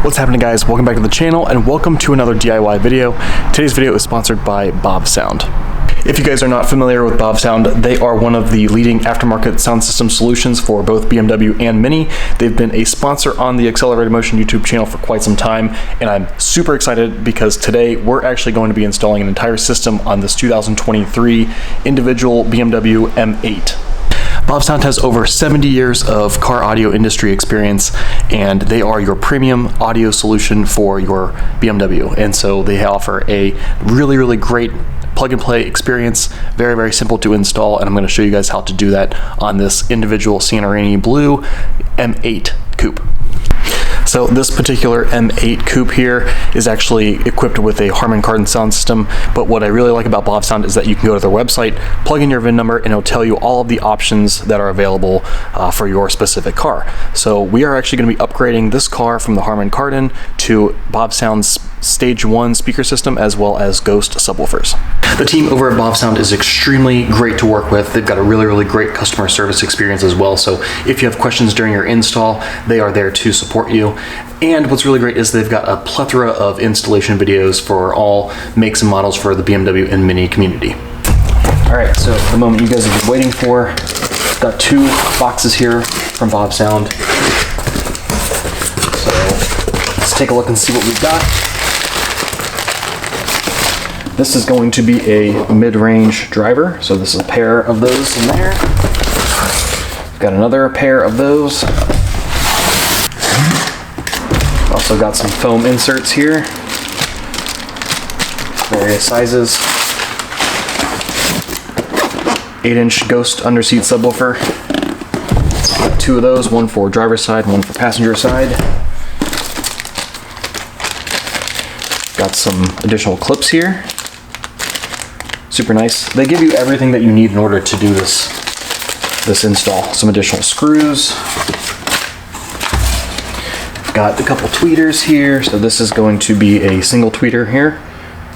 What's happening, guys? Welcome back to the channel and welcome to another DIY video. Today's video is sponsored by BavSound. If you guys are not familiar with BavSound, they are one of the leading aftermarket sound system solutions for both BMW and Mini. They've been a sponsor on the Accelerated Motion YouTube channel for quite some time, and I'm super excited because today we're actually going to be installing an entire system on this 2023 individual BMW M8. BavSound has over 70 years of car audio industry experience, and they are your premium audio solution for your BMW. And so they offer a really great plug and play experience, very simple to install, and I'm going to show you guys how to do that on this individual Cianerini Blue M8 coupe. So this particular M8 coupe here is actually equipped with a Harman Kardon sound system, but what I really like about BavSound is that you can go to their website, plug in your VIN number, and it'll tell you all of the options that are available for your specific car. So we are actually going to be upgrading this car from the Harman Kardon to BavSound's Stage 1 speaker system as well as Ghost subwoofers. The team over at BavSound is extremely great to work with. They've got a really great customer service experience as well. So if you have questions during your install, they are there to support you. And what's really great is they've got a plethora of installation videos for all makes and models for the BMW and Mini community. All right, so the moment you guys have been waiting for, I've got two boxes here from BavSound. So let's take a look and see what we've got. This is going to be a mid-range driver, so this is a pair of those in there. Got another pair of those. Also got some foam inserts here, various sizes. 8-inch Ghost Underseat Subwoofer. Got two of those, one for driver's side, one for passenger side. Got some additional clips here. Super nice. They give you everything that you need in order to do this install. Some additional screws. Got a couple tweeters here. So this is going to be a single tweeter here,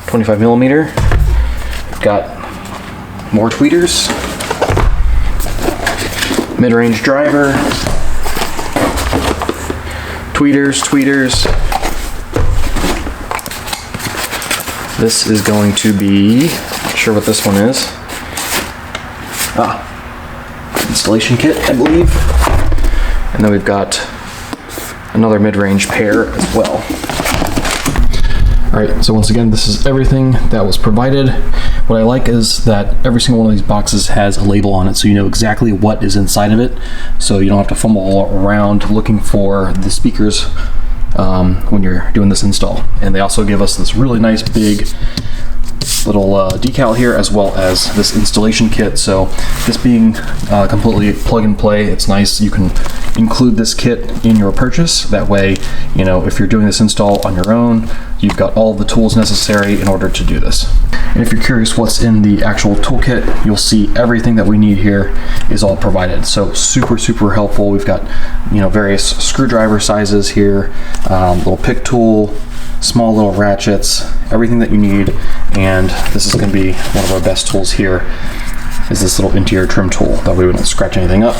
25 millimeter. Got more tweeters. Mid-range driver. Tweeters. This is going to be, not sure what this one is. Installation kit, I believe. And then we've got another mid-range pair as well. All right, so once again, this is everything that was provided. What I like is that every single one of these boxes has a label on it, so you know exactly what is inside of it. So you don't have to fumble all around looking for the speakers when you're doing this install. And they also give us this really nice big little decal here, as well as this installation kit. So this being completely plug and play, it's nice. You can include this kit in your purchase. That way, you know, if you're doing this install on your own, you've got all the tools necessary in order to do this. And if you're curious what's in the actual toolkit, you'll see everything that we need here is all provided. So super helpful. We've got, you know, various screwdriver sizes here, little pick tool, small little ratchets, everything that you need. And this is going to be one of our best tools here, is this little interior trim tool. That way we don't scratch anything up.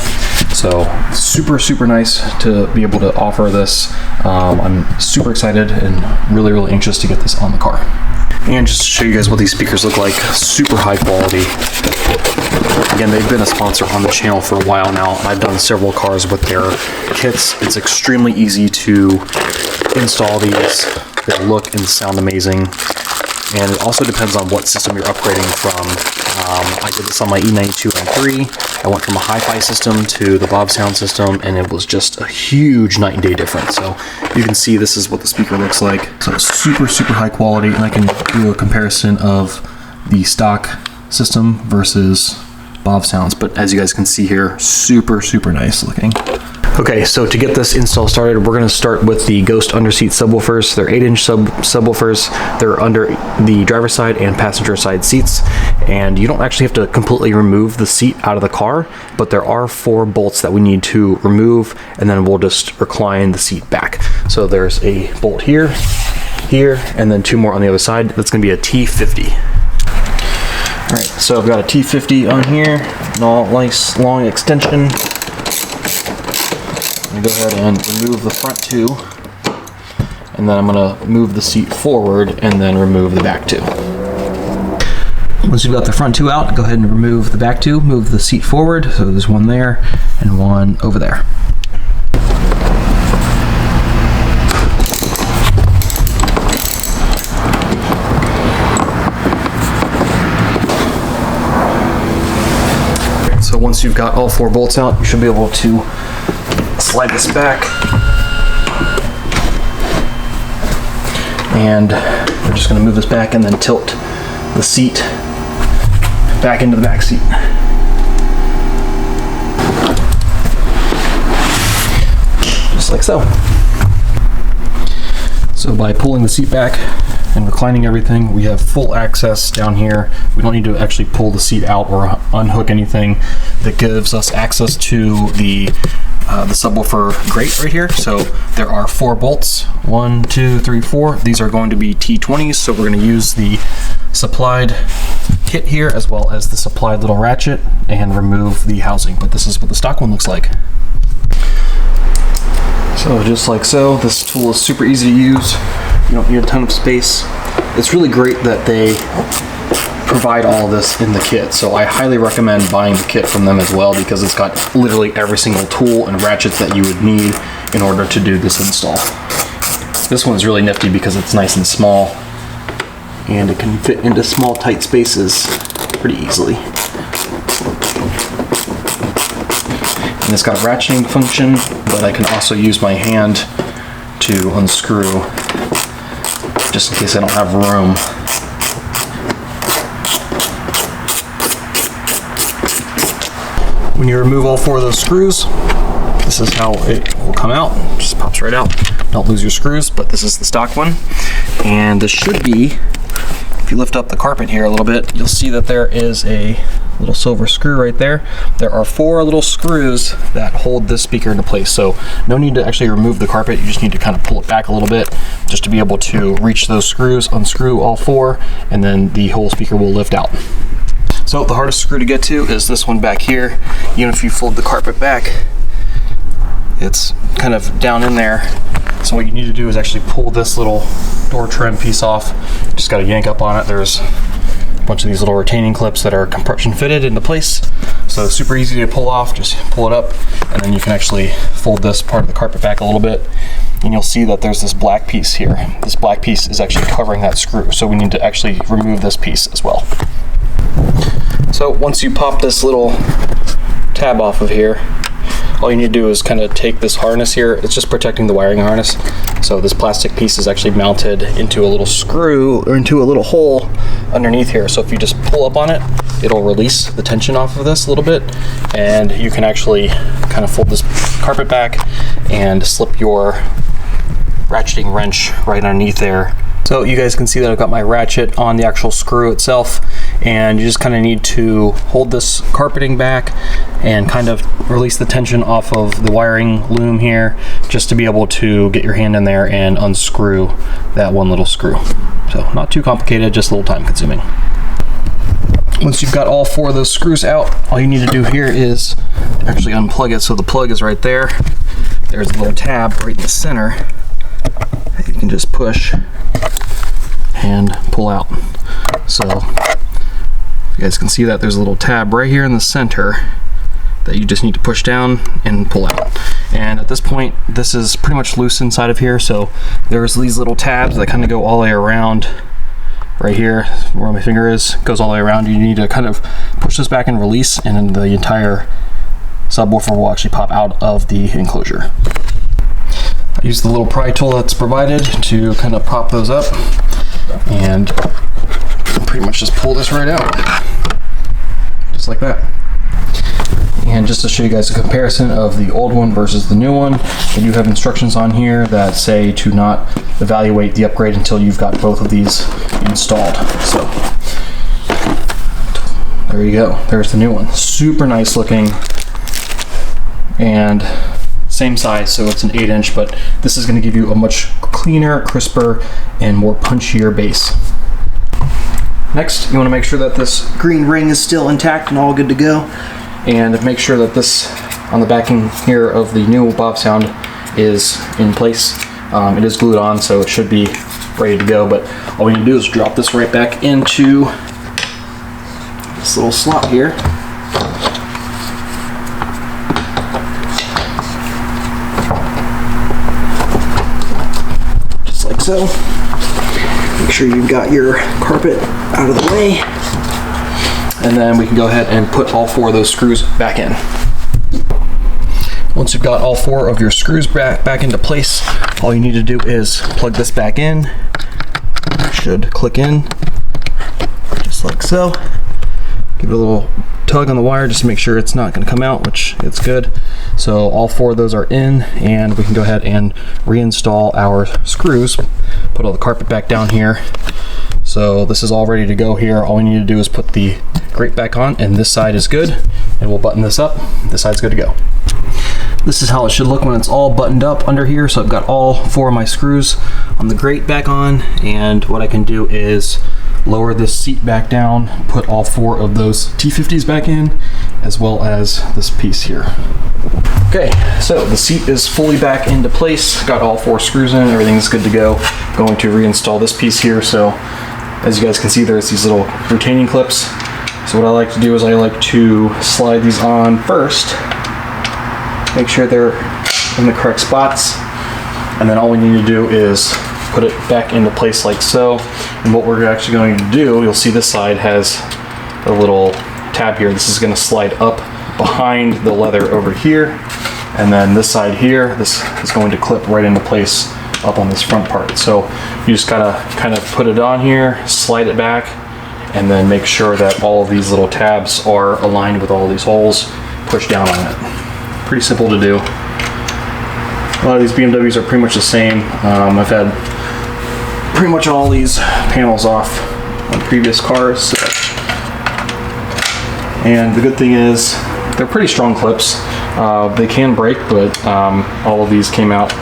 So super nice to be able to offer this. I'm super excited and really anxious to get this on the car. And just to show you guys what these speakers look like, super high quality. Again, they've been a sponsor on the channel for a while now. I've done several cars with their kits. It's extremely easy to install these. They look and sound amazing. And it also depends on what system you're upgrading from. I did this on my E92 M3. I went from a hi-fi system to the BavSound system, and it was just a huge night and day difference. So you can see this is what the speaker looks like. So it's super, super high quality, and I can do a comparison of the stock system versus BavSound's. But as you guys can see here, super, super nice looking. Okay, so to get this install started, we're gonna start with the Ghost Underseat Subwoofers. They're 8-inch subwoofers. They're under the driver's side and passenger side seats. And you don't actually have to completely remove the seat out of the car, but there are 4 bolts that we need to remove, and then we'll just recline the seat back. So there's a bolt here, here, and then 2 more on the other side. That's gonna be a T50. All right, so I've got a T50 on here, nice long extension. I'm gonna go ahead and remove the front 2, and then I'm gonna move the seat forward and then remove the back 2. Once you've got the front 2 out, go ahead and remove the back 2, move the seat forward. So there's one there and one over there. So once you've got all 4 bolts out, you should be able to slide this back, and we're just going to move this back and then tilt the seat back into the back seat. Just like so. So by pulling the seat back and reclining everything, we have full access down here. We don't need to actually pull the seat out or unhook anything. That gives us access to the subwoofer grate right here. So there are 4 bolts, 1, 2, 3, 4. These are going to be T20s, so we're going to use the supplied kit here as well as the supplied little ratchet and remove the housing. But this is what the stock one looks like. So just like so, this tool is super easy to use. You don't need a ton of space. It's really great that they provide all of this in the kit, so I highly recommend buying the kit from them as well, because it's got literally every single tool and ratchets that you would need in order to do this install. This one's really nifty because it's nice and small, and it can fit into small tight spaces pretty easily. And it's got a ratcheting function, but I can also use my hand to unscrew just in case I don't have room. When you remove all 4 of those screws, this is how it will come out. It just pops right out. Don't lose your screws, but this is the stock one. And this should be, if you lift up the carpet here a little bit, you'll see that there is a little silver screw right there. There are 4 little screws that hold this speaker into place. So no need to actually remove the carpet. You just need to kind of pull it back a little bit just to be able to reach those screws, unscrew all 4, and then the whole speaker will lift out. So the hardest screw to get to is this one back here. Even if you fold the carpet back, it's kind of down in there. So what you need to do is actually pull this little door trim piece off. Just got to yank up on it. There's a bunch of these little retaining clips that are compression fitted into place. So it's super easy to pull off. Just pull it up, and then you can actually fold this part of the carpet back a little bit. And you'll see that there's this black piece here. This black piece is actually covering that screw. So we need to actually remove this piece as well. So once you pop this little tab off of here, all you need to do is kind of take this harness here. It's just protecting the wiring harness. So this plastic piece is actually mounted into a little screw, or into a little hole underneath here. So if you just pull up on it, it'll release the tension off of this a little bit, and you can actually kind of fold this carpet back and slip your ratcheting wrench right underneath there. So you guys can see that I've got my ratchet on the actual screw itself, and you just kind of need to hold this carpeting back and kind of release the tension off of the wiring loom here, just to be able to get your hand in there and unscrew that one little screw. So not too complicated, just a little time consuming. Once you've got all 4 of those screws out, all you need to do here is actually unplug it. So the plug is right there. There's a little tab right in the center that you can just push and pull out. So You guys can see that there's a little tab right here in the center that you just need to push down and pull out. And at this point, this is pretty much loose inside of here, so there's these little tabs that kind of go all the way around. Right here, where my finger is, goes all the way around. You need to kind of push this back and release, and then the entire subwoofer will actually pop out of the enclosure. I use the little pry tool that's provided to kind of pop those up, and pretty much just pull this right out, just like that. And just to show you guys a comparison of the old one versus the new one, I do have instructions on here that say to not evaluate the upgrade until you've got both of these installed. So there you go, there's the new one. Super nice looking, and same size, so it's an 8-inch, but this is going to give you a much cleaner, crisper, and more punchier bass. Next, you want to make sure that this green ring is still intact and all good to go, and make sure that this on the backing here of the new BavSound is in place. It is glued on, so it should be ready to go, but all we need to do is drop this right back into this little slot here. Just like so. Make sure you've got your carpet out of the way. And then we can go ahead and put all 4 of those screws back in. Once you've got all 4 of your screws back into place, all you need to do is plug this back in. It should click in, just like so. Give it a little tug on the wire just to make sure it's not going to come out, which it's good. So all 4 of those are in, and we can go ahead and reinstall our screws. Put all the carpet back down here. So this is all ready to go here. All we need to do is put the grate back on, and this side is good, and we'll button this up. This side's good to go. This is how it should look when it's all buttoned up under here. So I've got all 4 of my screws on the grate back on, and what I can do is lower this seat back down, put all 4 of those T50s back in, as well as this piece here. Okay, so the seat is fully back into place. Got all 4 screws in, everything's good to go. Going to reinstall this piece here. So as you guys can see, there's these little retaining clips. So what I like to do is I like to slide these on first, make sure they're in the correct spots, and then all we need to do is put it back into place like so. And what we're actually going to do, you'll see this side has a little tab here. This is going to slide up behind the leather over here, and then this side here, this is going to clip right into place up on this front part. So you just gotta kind of put it on here, slide it back, and then make sure that all of these little tabs are aligned with all these holes. Push down on it. Pretty simple to do. A lot of these BMWs are pretty much the same. I've had pretty much all these panels off on previous cars. So. And the good thing is they're pretty strong clips. They can break, but all of these came out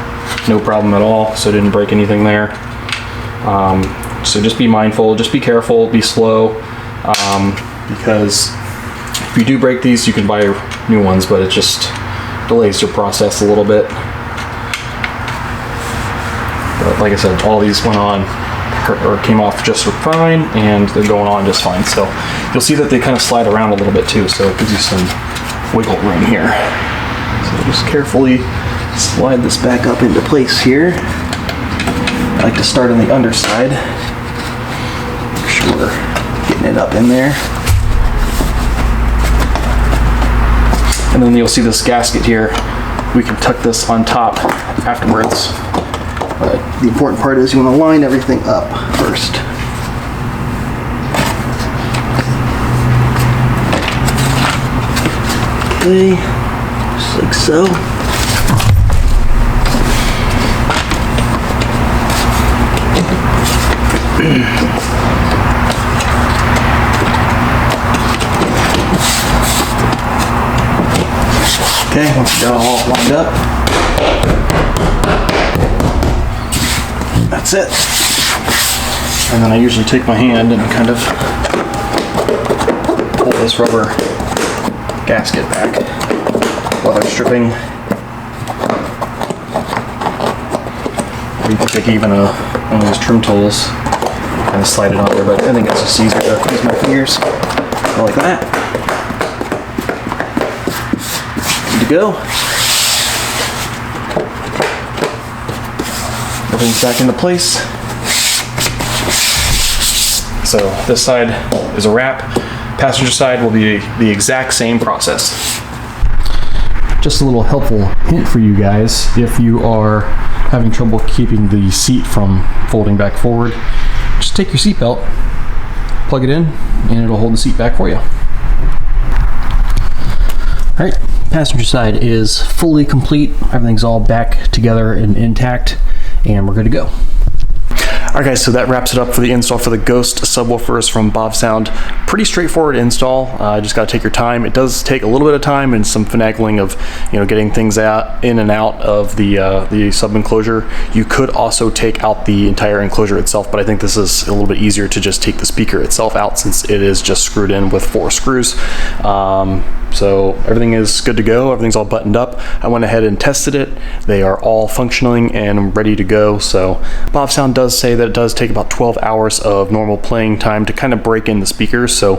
no problem at all, so didn't break anything there. So just be mindful, just be careful, be slow, because if you do break these, you can buy new ones, but it just delays your process a little bit. But like I said, all these went on or came off just fine, and they're going on just fine. So you'll see that they kind of slide around a little bit too, so it gives you some wiggle room here. So just carefully slide this back up into place here. I like to start on the underside. Make sure we're getting it up in there. And then you'll see this gasket here. We can tuck this on top afterwards. But the important part is you want to line everything up first. Okay, just like so. Okay, once you got it all lined up, that's it. And then I usually take my hand and kind of pull this rubber gasket back while they're stripping. Or you can take even one of those trim tools, kind of slide it on there, but I think it's just easier to use my fingers. Go like that. Good to go. Everything's back into place. So this side is a wrap. Passenger side will be the exact same process. Just a little helpful hint for you guys, if you are having trouble keeping the seat from folding back forward, just take your seat belt, plug it in, and it'll hold the seat back for you. All right, passenger side is fully complete. Everything's all back together and intact, and we're good to go. All right, guys, so that wraps it up for the install for the Ghost subwoofers from BavSound. Pretty straightforward install. Just got to take your time. It does take a little bit of time and some finagling of, getting things out in and out of the sub enclosure. You could also take out the entire enclosure itself, but I think this is a little bit easier to just take the speaker itself out since it is just screwed in with 4 screws. So everything is good to go. Everything's all buttoned up. I went ahead and tested it. They are all functioning and ready to go. So BavSound does say that it does take about 12 hours of normal playing time to kind of break in the speakers. So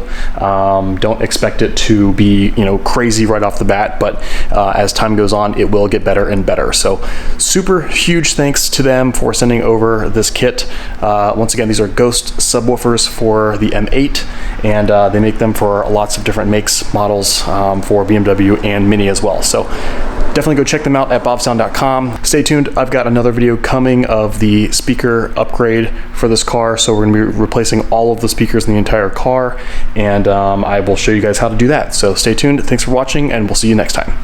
don't expect it to be, crazy right off the bat, but as time goes on, it will get better and better. So super huge thanks to them for sending over this kit. Once again, these are Ghost subwoofers for the M8, and they make them for lots of different makes, models, for BMW and Mini as well. So definitely go check them out at BavSound.com. Stay tuned. I've got another video coming of the speaker upgrade for this car. So we're going to be replacing all of the speakers in the entire car, and I will show you guys how to do that. So stay tuned. Thanks for watching, and we'll see you next time.